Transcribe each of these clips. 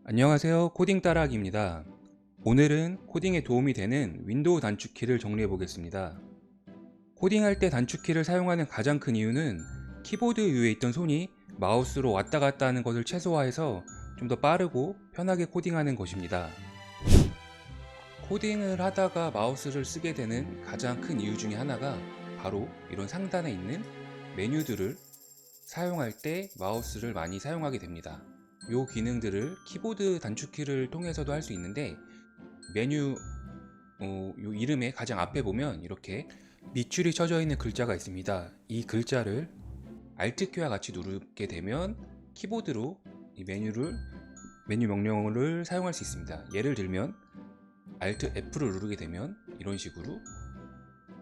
안녕하세요, 코딩 따라하기입니다. 오늘은 코딩에 도움이 되는 윈도우 단축키를 정리해 보겠습니다. 코딩할 때 단축키를 사용하는 가장 큰 이유는 키보드 위에 있던 손이 마우스로 왔다 갔다 하는 것을 최소화해서 좀 더 빠르고 편하게 코딩하는 것입니다. 코딩을 하다가 마우스를 쓰게 되는 가장 큰 이유 중에 하나가 바로 이런 상단에 있는 메뉴들을 사용할 때 마우스를 많이 사용하게 됩니다. 이 기능들을 키보드 단축키를 통해서도 할 수 있는데, 메뉴 요 이름의 가장 앞에 보면 이렇게 밑줄이 쳐져 있는 글자가 있습니다. 이 글자를 Alt키와 같이 누르게 되면 키보드로 이 메뉴 명령어를 사용할 수 있습니다. 예를 들면 Alt F를 누르게 되면 이런 식으로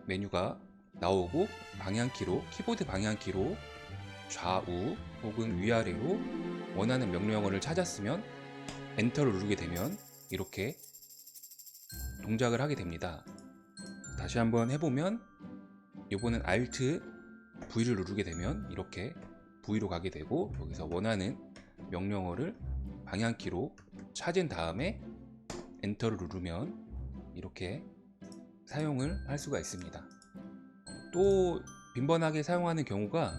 메뉴가 나오고, 키보드 방향키로 좌우 혹은 위아래로 원하는 명령어를 찾았으면 엔터를 누르게 되면 이렇게 동작을 하게 됩니다. 다시 한번 해보면, 이번엔 Alt V를 누르게 되면 이렇게 V로 가게 되고, 여기서 원하는 명령어를 방향키로 찾은 다음에 엔터를 누르면 이렇게 사용을 할 수가 있습니다. 또 빈번하게 사용하는 경우가,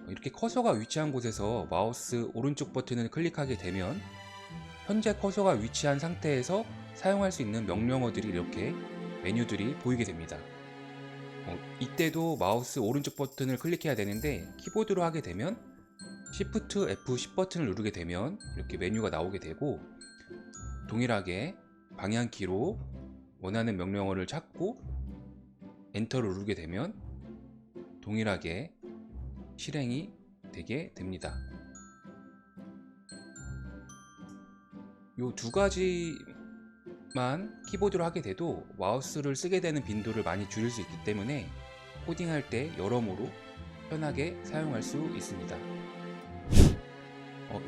이렇게 커서가 위치한 곳에서 마우스 오른쪽 버튼을 클릭하게 되면 현재 커서가 위치한 상태에서 사용할 수 있는 명령어들이 이렇게 메뉴들이 보이게 됩니다. 이때도 마우스 오른쪽 버튼을 클릭해야 되는데, 키보드로 하게 되면 Shift F10 버튼을 누르게 되면 이렇게 메뉴가 나오게 되고, 동일하게 방향키로 원하는 명령어를 찾고 엔터를 누르게 되면 동일하게 실행이 되게 됩니다. 요 두 가지만 키보드로 하게 돼도 마우스를 쓰게 되는 빈도를 많이 줄일 수 있기 때문에 코딩할 때 여러모로 편하게 사용할 수 있습니다.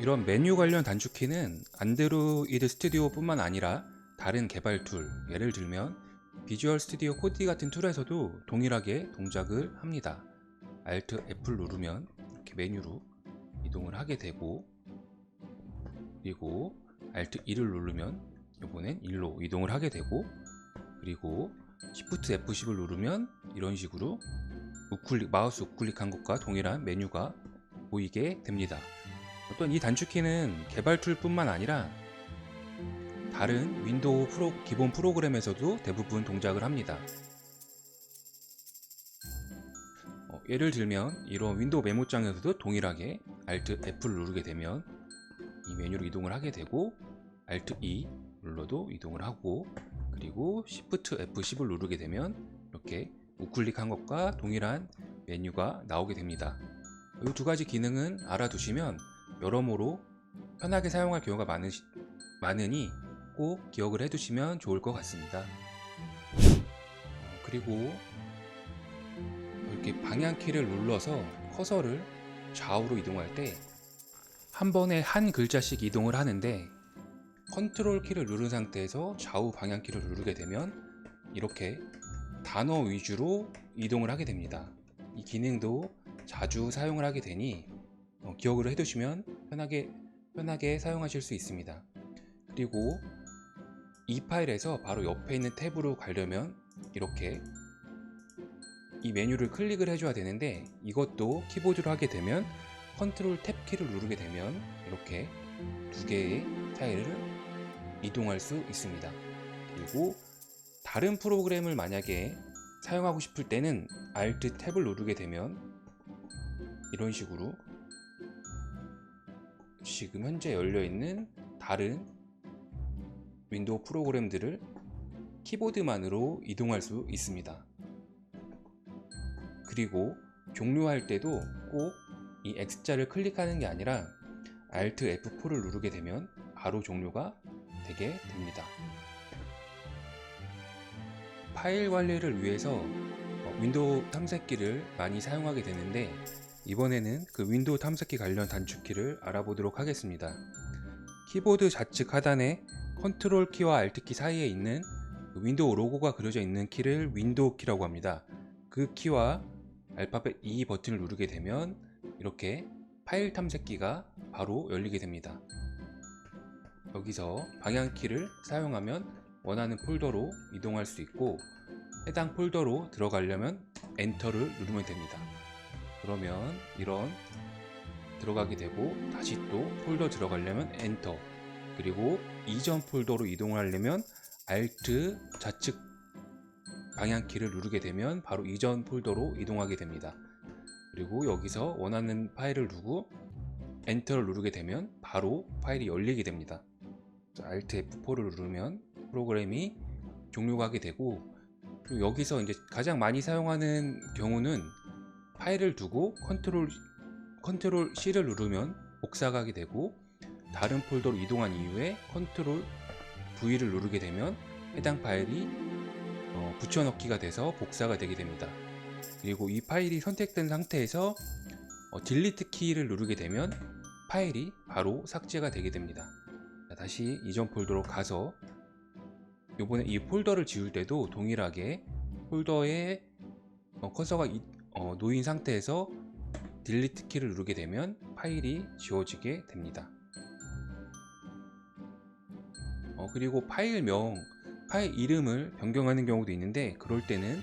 이런 메뉴 관련 단축키는 안드로이드 스튜디오 뿐만 아니라 다른 개발 툴, 예를 들면 비주얼 스튜디오 코드 같은 툴에서도 동일하게 동작을 합니다. Alt F를 누르면 이렇게 메뉴로 이동을 하게 되고, 그리고 Alt E를 누르면 이번엔 1로 이동을 하게 되고, 그리고 Shift F10을 누르면 이런 식으로 마우스 우클릭한 것과 동일한 메뉴가 보이게 됩니다. 어떤 이 단축키는 개발 툴 뿐만 아니라 다른 윈도우 기본 프로그램에서도 대부분 동작을 합니다. 예를 들면 이런 윈도우 메모장에서도 동일하게 Alt F를 누르게 되면 이 메뉴로 이동을 하게 되고, Alt E 눌러도 이동을 하고, 그리고 Shift F10을 누르게 되면 이렇게 우클릭한 것과 동일한 메뉴가 나오게 됩니다. 이 두 가지 기능은 알아두시면 여러모로 편하게 사용할 경우가 많으니 꼭 기억을 해두시면 좋을 것 같습니다. 그리고 이렇게 방향키를 눌러서 커서를 좌우로 이동할 때 한 번에 한 글자씩 이동을 하는데, 컨트롤 키를 누른 상태에서 좌우 방향키를 누르게 되면 이렇게 단어 위주로 이동을 하게 됩니다. 이 기능도 자주 사용을 하게 되니 기억을 해두시면 편하게 사용하실 수 있습니다. 그리고 이 파일에서 바로 옆에 있는 탭으로 가려면 이렇게 이 메뉴를 클릭을 해줘야 되는데, 이것도 키보드로 하게 되면 컨트롤 탭 키를 누르게 되면 이렇게 두 개의 타일을 이동할 수 있습니다. 그리고 다른 프로그램을 만약에 사용하고 싶을 때는 Alt 탭을 누르게 되면 이런 식으로 지금 현재 열려있는 다른 윈도우 프로그램들을 키보드만으로 이동할 수 있습니다. 그리고 종료할 때도 꼭 이 X자를 클릭하는 게 아니라 Alt F4를 누르게 되면 바로 종료가 되게 됩니다. 파일 관리를 위해서 윈도우 탐색기를 많이 사용하게 되는데, 이번에는 그 윈도우 탐색기 관련 단축키를 알아보도록 하겠습니다. 키보드 좌측 하단에 컨트롤 키와 Alt 키 사이에 있는 윈도우 로고가 그려져 있는 키를 윈도우 키라고 합니다. 그 키와 알파벳 E 버튼을 누르게 되면 이렇게 파일 탐색기가 바로 열리게 됩니다. 여기서 방향키를 사용하면 원하는 폴더로 이동할 수 있고, 해당 폴더로 들어가려면 엔터를 누르면 됩니다. 그러면 이런 들어가게 되고, 다시 또 폴더 들어가려면 엔터, 그리고 이전 폴더로 이동하려면 Alt 좌측 방향키를 누르게 되면 바로 이전 폴더로 이동하게 됩니다. 그리고 여기서 원하는 파일을 누르고 엔터를 누르게 되면 바로 파일이 열리게 됩니다. Alt F4를 누르면 프로그램이 종료가 하게 되고, 그리고 여기서 이제 가장 많이 사용하는 경우는 파일을 두고 컨트롤 C를 누르면 복사가 하게 되고, 다른 폴더로 이동한 이후에 컨트롤 V를 누르게 되면 해당 파일이 붙여넣기가 돼서 복사가 되게 됩니다. 그리고 이 파일이 선택된 상태에서 딜리트 키를 누르게 되면 파일이 바로 삭제가 되게 됩니다. 다시 이전 폴더로 가서 이번에 이 폴더를 지울 때도 동일하게 폴더에 커서가 놓인 상태에서 딜리트 키를 누르게 되면 파일이 지워지게 됩니다. 그리고 파일 이름을 변경하는 경우도 있는데, 그럴 때는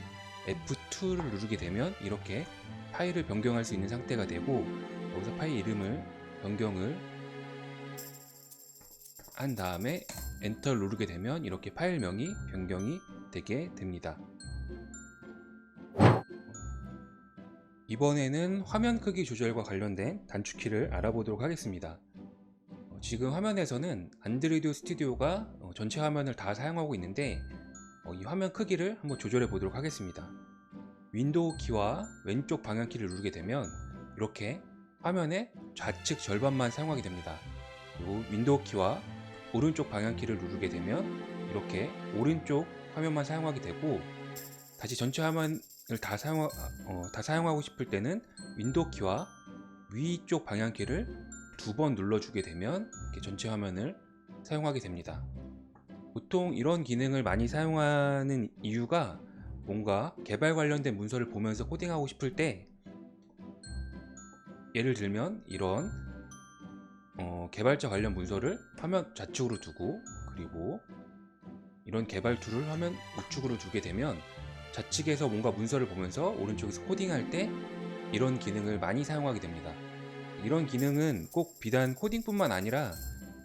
F2를 누르게 되면 이렇게 파일을 변경할 수 있는 상태가 되고, 여기서 파일 이름을 변경을 한 다음에 엔터를 누르게 되면 이렇게 파일명이 변경이 되게 됩니다. 이번에는 화면 크기 조절과 관련된 단축키를 알아보도록 하겠습니다. 지금 화면에서는 안드로이드 스튜디오가 전체 화면을 다 사용하고 있는데, 이 화면 크기를 한번 조절해 보도록 하겠습니다. 윈도우 키와 왼쪽 방향키를 누르게 되면 이렇게 화면의 좌측 절반만 사용하게 됩니다. 그리고 윈도우 키와 오른쪽 방향키를 누르게 되면 이렇게 오른쪽 화면만 사용하게 되고, 다시 전체 화면을 다 사용하고 싶을 때는 윈도우 키와 위쪽 방향키를 2번 눌러주게 되면 이렇게 전체 화면을 사용하게 됩니다. 보통 이런 기능을 많이 사용하는 이유가, 뭔가 개발 관련된 문서를 보면서 코딩하고 싶을 때, 예를 들면 이런 개발자 관련 문서를 화면 좌측으로 두고, 그리고 이런 개발 툴을 화면 우측으로 두게 되면 좌측에서 뭔가 문서를 보면서 오른쪽에서 코딩할 때 이런 기능을 많이 사용하게 됩니다. 이런 기능은 꼭 비단 코딩뿐만 아니라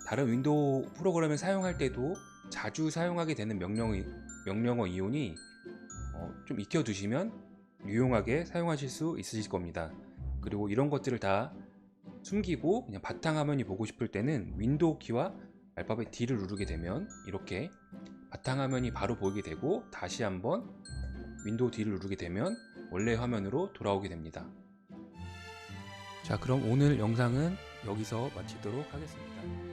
다른 윈도우 프로그램을 사용할 때도 자주 사용하게 되는 명령어 이온이 좀 익혀두시면 유용하게 사용하실 수 있으실 겁니다. 그리고 이런 것들을 다 숨기고 그냥 바탕화면이 보고 싶을 때는 윈도우 키와 알파벳 D를 누르게 되면 이렇게 바탕화면이 바로 보이게 되고, 다시 한번 윈도우 D를 누르게 되면 원래 화면으로 돌아오게 됩니다. 자, 그럼 오늘 영상은 여기서 마치도록 하겠습니다.